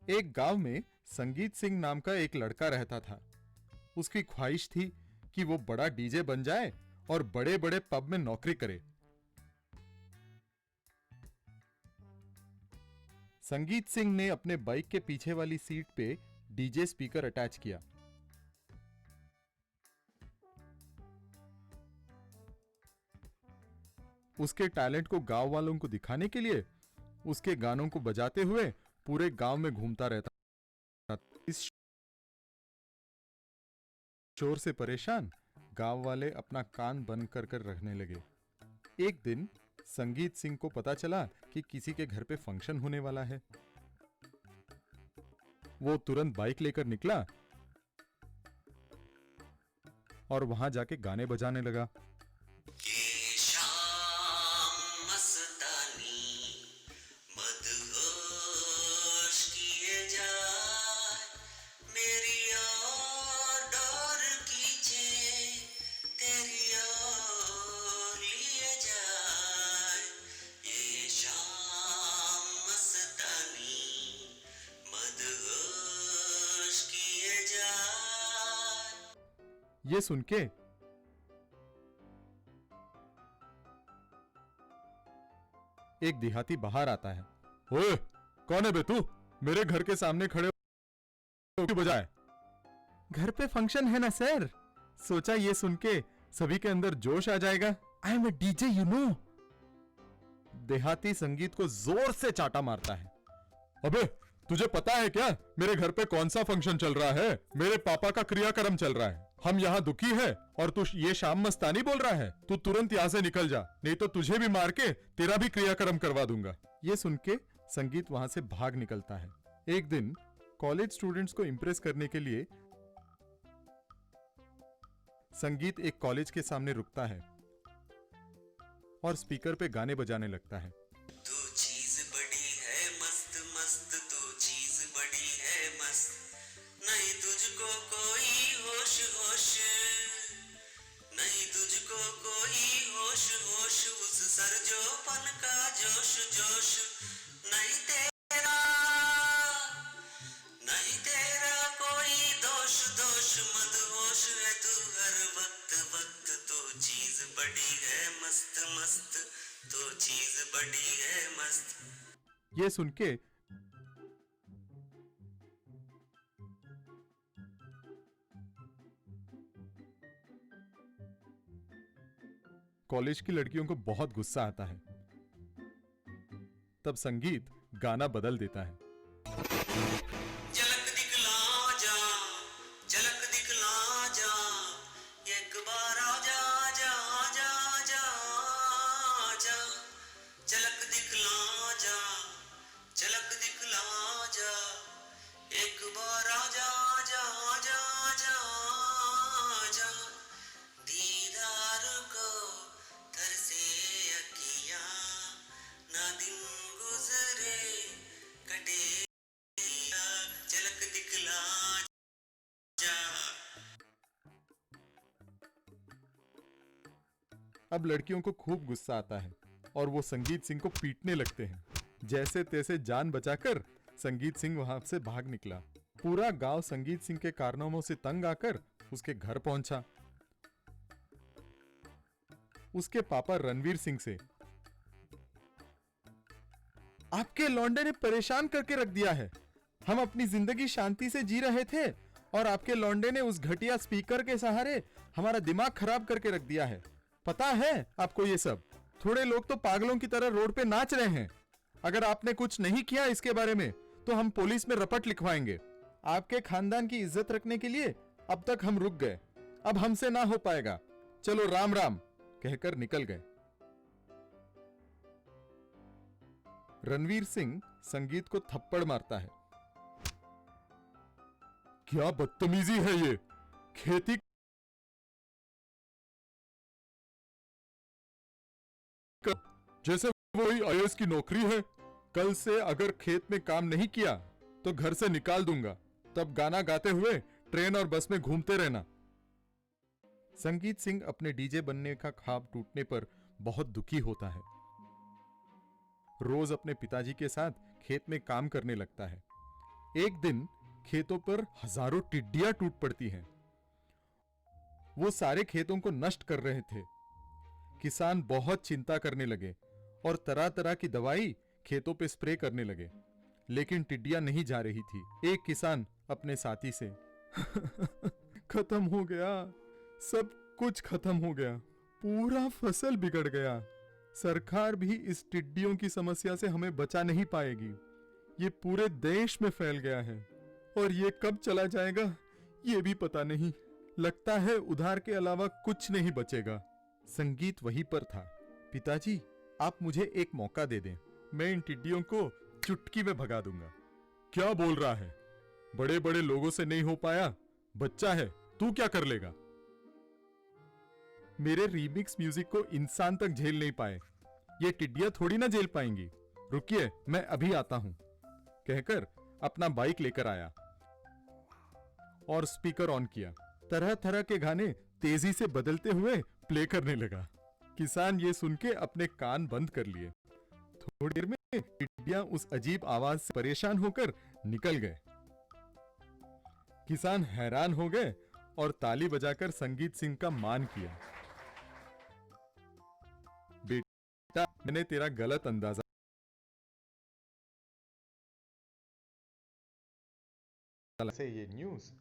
एक गांव में संगीत सिंह नाम का एक लड़का रहता था। उसकी ख्वाहिश थी कि वो बड़ा डीजे बन जाए और बड़े बड़े पब में नौकरी करे। संगीत सिंह ने अपने बाइक के पीछे वाली सीट पे डीजे स्पीकर अटैच किया। उसके टैलेंट को गांव वालों को दिखाने के लिए उसके गानों को बजाते हुए पूरे गांव में घूमता रहता। इस शोर से परेशान गांव वाले अपना कान बंद कर कर रखने लगे। एक दिन संगीत सिंह को पता चला कि किसी के घर पे फंक्शन होने वाला है। वो तुरंत बाइक लेकर निकला और वहां जाके गाने बजाने लगा। ये शाम मस्तानी मदहोश किए जाए, मेरी और डोर खींचे तेरी ओर लिए जाए। ये शाम मस्तानी मदहोश किए जाए। ये सुन के एक देहाती बाहर आता है। ओए, कौन है बे तू? मेरे घर के सामने खड़े होकर बजाए। घर पे फंक्शन है ना सर, सोचा ये सुन के सभी के अंदर जोश आ जाएगा। I am a DJ you know. देहाती संगीत को जोर से चाटा मारता है। अबे तुझे पता है क्या मेरे घर पे कौन सा फंक्शन चल रहा है? मेरे पापा का क्रियाक्रम चल रहा है। हम यहाँ दुखी है और तू ये शाम मस्तानी बोल रहा है। तू तुरंत यहाँ से निकल जा, नहीं तो तुझे भी मार के तेरा भी क्रियाक्रम करवा दूंगा। ये सुन के संगीत वहां से भाग निकलता है। एक दिन कॉलेज स्टूडेंट्स को इंप्रेस करने के लिए संगीत एक कॉलेज के सामने रुकता है और स्पीकर पे गाने बजाने लगता है। तू चीज बड़ी है मस्त मस्त, तू चीज बड़ी है मस्त, नहीं तुझको कोई होश होश, नहीं तुझको कोई होश होश, उस सरजोपन का जोश जोश, नहीं तेरा, नहीं तेरा कोई दोष दोष, मदहोश है तू हर वक्त वक्त, तू चीज बड़ी है मस्त मस्त, तू चीज बड़ी है मस्त। ये सुन के कॉलेज की लड़कियों को बहुत गुस्सा आता है। तब संगीत गाना बदल देता है। झलक दिखला जा, झलक दिखला जा, एक बार आ जा जा जा जा जा, झलक दिखला जा, झलक दिखला जा, एक बार आ जा जा जा जा जा, दीदार को तरसे अखियां, ना दिन गुजरे कटे, झलक दिखला जा। अब लड़कियों को खूब गुस्सा आता है और वो संगीत सिंह को पीटने लगते हैं। जैसे तैसे जान बचाकर संगीत सिंह वहां से भाग निकला। पूरा गांव संगीत सिंह के कारनामों से तंग आकर उसके घर पहुंचा। उसके पापा रणवीर सिंह से, आपके लौंडे ने परेशान करके रख दिया है। हम अपनी जिंदगी शांति से जी रहे थे और आपके लौंडे ने उस घटिया स्पीकर के सहारे हमारा दिमाग खराब करके रख दिया है। पता है आपको ये सब? थोड़े लोग तो पागलों की तरह रोड पे नाच रहे हैं। अगर आपने कुछ नहीं किया इसके बारे में तो हम पुलिस में रपट लिखवाएंगे। आपके खानदान की इज्जत रखने के लिए अब तक हम रुक गए, अब हमसे ना हो पाएगा। चलो राम राम कहकर निकल गए। रणवीर सिंह संगीत को थप्पड़ मारता है। क्या बदतमीजी है ये? खेती जैसे वही आईएएस की नौकरी है। कल से अगर खेत में काम नहीं किया तो घर से निकाल दूंगा। तब गाना गाते हुए ट्रेन और बस में घूमते रहना। संगीत सिंह अपने डीजे बनने का ख्वाब टूटने पर बहुत दुखी होता है। रोज अपने पिताजी के साथ खेत में काम करने लगता है। एक दिन खेतों पर हजारों टिड्डियां टूट पड़ती हैं। वो सारे खेतों को नष्ट कर रहे थे। किसान बहुत चिंता करने लगे और तरह तरह की दवाई खेतों पे स्प्रे करने लगे, लेकिन टिड्डियां नहीं जा रही थी। एक किसान अपने साथी से खत्म हो गया, सब कुछ खत्म हो गया, पूरा फसल बिगड़ गया। सरकार भी इस टिड्डियों की समस्या से हमें बचा नहीं पाएगी। ये पूरे देश में फैल गया है और ये कब चला जाएगा ये भी पता नहीं। लगता है उधार के अलावा कुछ नहीं बचेगा। संगीत वहीं पर था। पिताजी, आप मुझे एक मौका दे दें, मैं इन टिड्डियों को चुटकी में भगा दूंगा। क्या बोल रहा है? बड़े बड़े लोगों से नहीं हो पाया, बच्चा है, तू क्या कर लेगा? मेरे रीमिक्स म्यूजिक को इंसान तक झेल नहीं पाए, ये टिड्डियां थोड़ी ना झेल पाएंगी। रुकिए, मैं अभी आता हूं, कहकर अपना बाइक लेकर आया और स्पीकर ऑन किया। तरह तरह के गाने तेजी से बदलते हुए प्ले करने लगा। किसान ये सुन के अपने कान बंद कर लिए। थोड़ी देर में टिड्डियां उस अजीब आवाज से परेशान होकर निकल गए। किसान हैरान हो गए और ताली बजाकर संगीत सिंह का मान किया। बेटा, मैंने तेरा गलत अंदाजा से ये न्यूज